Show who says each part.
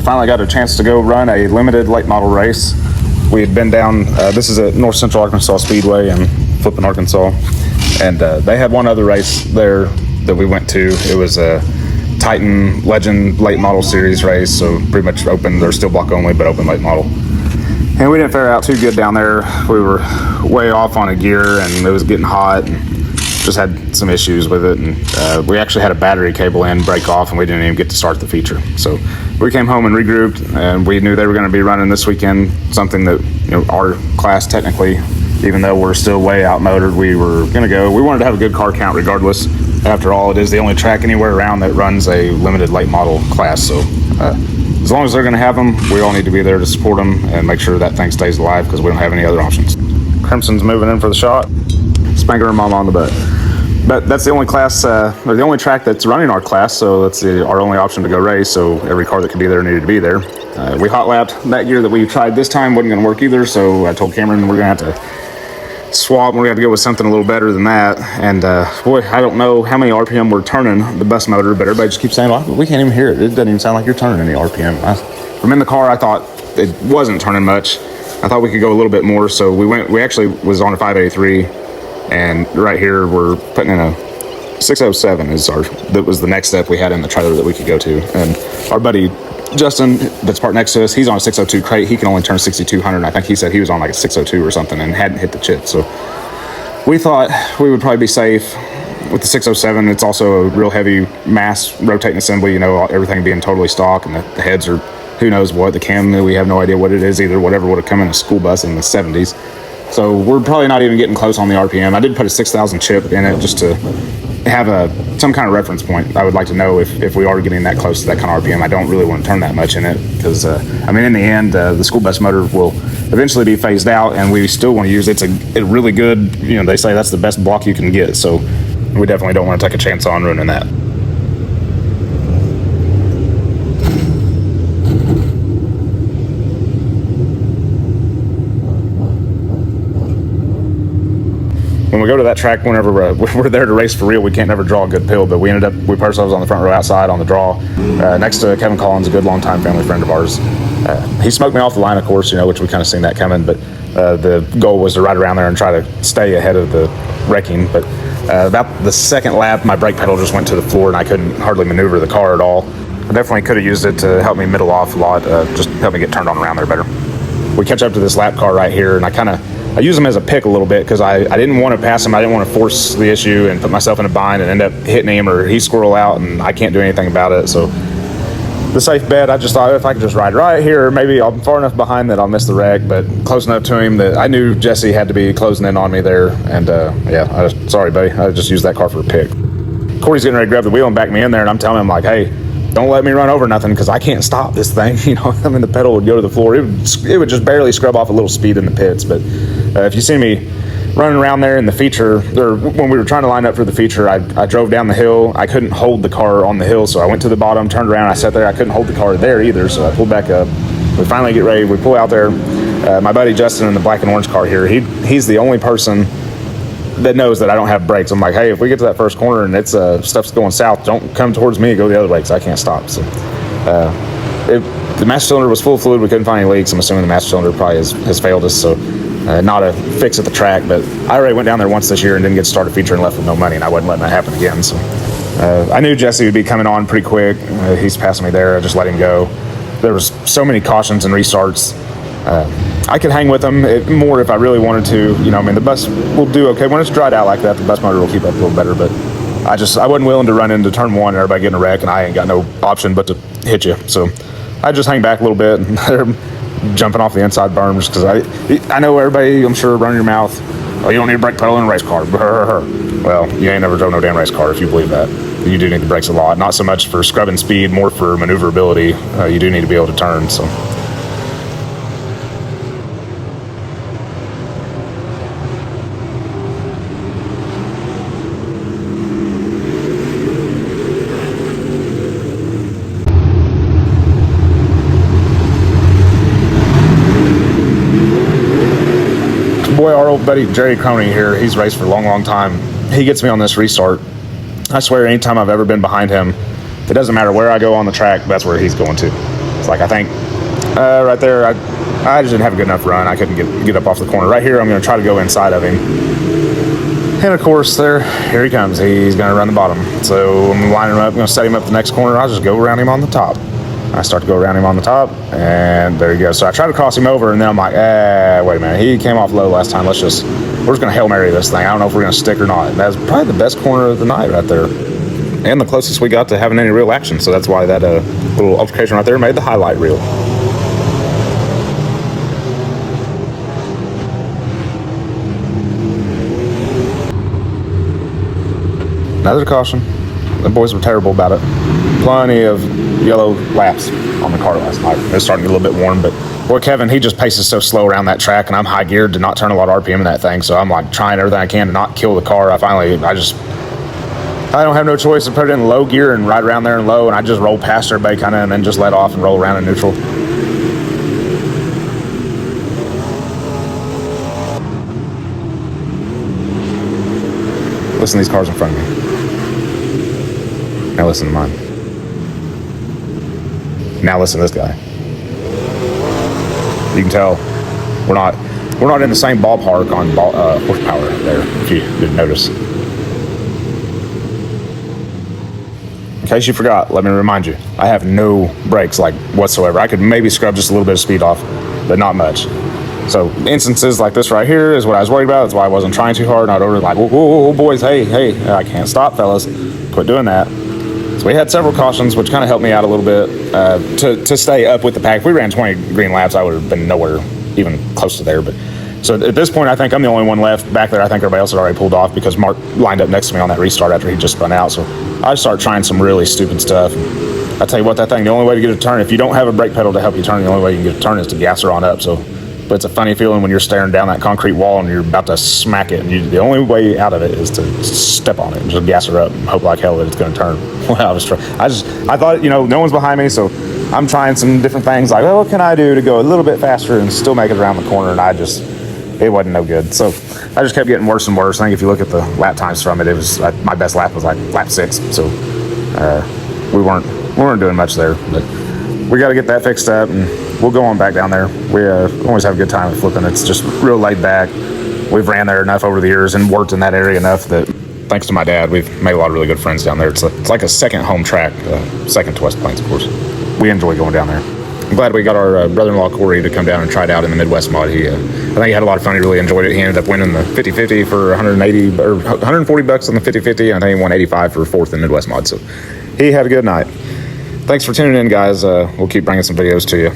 Speaker 1: finally got a chance to go run a limited late model race. We had been down, this is at North Central Arkansas Speedway in Flippin, Arkansas, and they had one other race there that we went to. It was a Titan Legend late model series race, so pretty much open. They're still block only, but open late model. And we didn't fare out too good down there. We were way off on a gear, and it was getting hot, and just had some issues with it. And we actually had a battery cable in break off, and we didn't even get to start the feature. So we came home and regrouped, and we knew they were going to be running this weekend something that, you know, our class technically, even though we're still way outmotored, we were going to go. We wanted to have a good car count regardless. After all, it is the only track anywhere around that runs a limited late model class. So as long as they're going to have them, we all need to be there to support them and make sure that thing stays alive, because we don't have any other options. Crimson's moving in for the shot. Spanking her mama on the butt. But that's the only class, or the only track that's running our class, so that's our only option to go race, so every car that could be there needed to be there. We hot lapped that gear that we tried this time, wasn't going to work either, so I told Cameron we're going to have to swap, and we have to go with something a little better than that. And boy, I don't know how many RPM we're turning the bus motor, but everybody just keeps saying, well, we can't even hear it. It doesn't even sound like you're turning any RPM. From in the car, I thought it wasn't turning much. I thought we could go a little bit more, so we actually was on a 583, and right here we're putting in a 607 that was the next step we had in the trailer that we could go to. And our buddy Justin, that's parked next to us, he's on a 602 crate. He can only turn 6,200. And I think he said he was on like a 602 or something and hadn't hit the chip. So we thought we would probably be safe with the 607. It's also a real heavy mass rotating assembly, you know, everything being totally stock, and the heads are who knows what. The cam, we have no idea what it is either. Whatever would have come in a school bus in the 70s. So we're probably not even getting close on the RPM. I did put a 6,000 chip in it just to have some kind of reference point. I would like to know if we are getting that close to that kind of RPM. I don't really want to turn that much in it, because I mean, in the end, the school bus motor will eventually be phased out, and we still want to use it. It's a really good, you know, they say that's the best block you can get, so we definitely don't want to take a chance on ruining that. When we go to that track, whenever we're there to race for real, we can't never draw a good pill, but we put ourselves on the front row outside on the draw, next to Kevin Collins, a good longtime family friend of ours. He smoked me off the line, of course, you know, which we kind of seen that coming, but the goal was to ride around there and try to stay ahead of the wrecking. But about the second lap, my brake pedal just went to the floor, and I couldn't hardly maneuver the car at all. I definitely could have used it to help me middle off a lot, just help me get turned on around there better. We catch up to this lap car right here, and I use him as a pick a little bit, because I didn't want to pass him. I didn't want to force the issue and put myself in a bind and end up hitting him, or he squirrel out and I can't do anything about it. So the safe bet, I just thought if I could just ride right here, maybe I'm far enough behind that I'll miss the wreck, but close enough to him that I knew Jesse had to be closing in on me there. And yeah, sorry, buddy. I just used that car for a pick. Corey's getting ready to grab the wheel and back me in there, and I'm telling him, like, hey, don't let me run over nothing, because I can't stop this thing. You know, I mean, the pedal would go to the floor. It would just barely scrub off a little speed in the pits. But if you see me running around there in the feature, when we were trying to line up for the feature, I drove down the hill. I couldn't hold the car on the hill, so I went to the bottom, turned around, I sat there. I couldn't hold the car there either, so I pulled back up. We finally get ready. We pull out there. My buddy Justin in the black and orange car here, he's the only person that knows that I don't have brakes. I'm like, hey, if we get to that first corner and it's stuff's going south, don't come towards me, go the other way, because I can't stop. So the master cylinder was full of fluid. We couldn't find any leaks. I'm assuming the master cylinder probably has failed us, so not a fix at the track. But I already went down there once this year and didn't get to start a feature and left with no money, and I wasn't letting that happen again. So I knew Jesse would be coming on pretty quick. He's passing me there. I just let him go. There was so many cautions and restarts. I could hang with them more if I really wanted to. You know, I mean, the bus will do okay. When it's dried out like that, the bus motor will keep up a little better. But I wasn't willing to run into turn one and everybody getting a wreck, and I ain't got no option but to hit you. So I just hang back a little bit, and they're jumping off the inside berms, because I know everybody, I'm sure, running your mouth, oh, you don't need a brake pedal in a race car. Well, you ain't never drove no damn race car if you believe that. You do need the brakes a lot. Not so much for scrubbing speed, more for maneuverability. You do need to be able to turn, so. Boy, our old buddy Jerry Croney here, he's raced for a long, long time. He gets me on this restart. I swear, anytime I've ever been behind him, it doesn't matter where I go on the track, that's where he's going to. It's like, I think right there, I just didn't have a good enough run. I couldn't get up off the corner. Right here, I'm going to try to go inside of him. And of course, here he comes. He's going to run the bottom. So I'm lining him up. I'm going to set him up the next corner. I'll just go around him on the top. I start to go around him on the top, and there you go. So I try to cross him over, and then I'm like, wait a minute. He came off low last time. We're just going to Hail Mary this thing. I don't know if we're going to stick or not. That's probably the best corner of the night right there. And the closest we got to having any real action. So that's why that little altercation right there made the highlight reel. Another caution. The boys were terrible about it. Plenty of yellow laps on the car last night. It's starting to get a little bit warm, but boy, Kevin, he just paces so slow around that track, and I'm high geared to not turn a lot of RPM in that thing, so I'm like trying everything I can to not kill the car. I don't have no choice to put it in low gear and ride around there in low, and I just roll past everybody kind of, and then just let off and roll around in neutral. Listen to these cars in front of me. Now listen to mine. Now listen to this guy. You can tell we're not in the same ballpark on horsepower there, if you didn't notice. In case you forgot, let me remind you, I have no brakes like whatsoever. I could maybe scrub just a little bit of speed off, but not much. So instances like this right here is what I was worried about. That's why I wasn't trying too hard. I'd order like, whoa, boys, hey, I can't stop, fellas. Quit doing that. So we had several cautions, which kind of helped me out a little bit to stay up with the pack. If we ran 20 green laps, I would have been nowhere even close to there. But so at this point, I think I'm the only one left back there. I think everybody else had already pulled off because Mark lined up next to me on that restart after he just spun out. So I started trying some really stupid stuff. I tell you what, that thing, the only way to get a turn, if you don't have a brake pedal to help you turn, the only way you can get a turn is to gas her on up. But it's a funny feeling when you're staring down that concrete wall and you're about to smack it, and the only way out of it is to step on it and just gas her up and hope like hell that it's going to turn. Well, I thought, no one's behind me, so I'm trying some different things like, what can I do to go a little bit faster and still make it around the corner, and it wasn't no good. So I just kept getting worse and worse. I think if you look at the lap times from it, my best lap was like lap 6. So we weren't doing much there, but we got to get that fixed up, and we'll go on back down there. We always have a good time with flipping. It's just real laid back. We've ran there enough over the years and worked in that area enough that, thanks to my dad, we've made a lot of really good friends down there. It's like a second home track, second to West Plains, of course. We enjoy going down there. I'm glad we got our brother-in-law Corey to come down and try it out in the Midwest mod. I think he had a lot of fun. He really enjoyed it. He ended up winning the 50-50 for 180 or 140 bucks on the 50-50, and I think he won 85 for fourth in Midwest mod. So he had a good night. Thanks for tuning in, guys. We'll keep bringing some videos to you.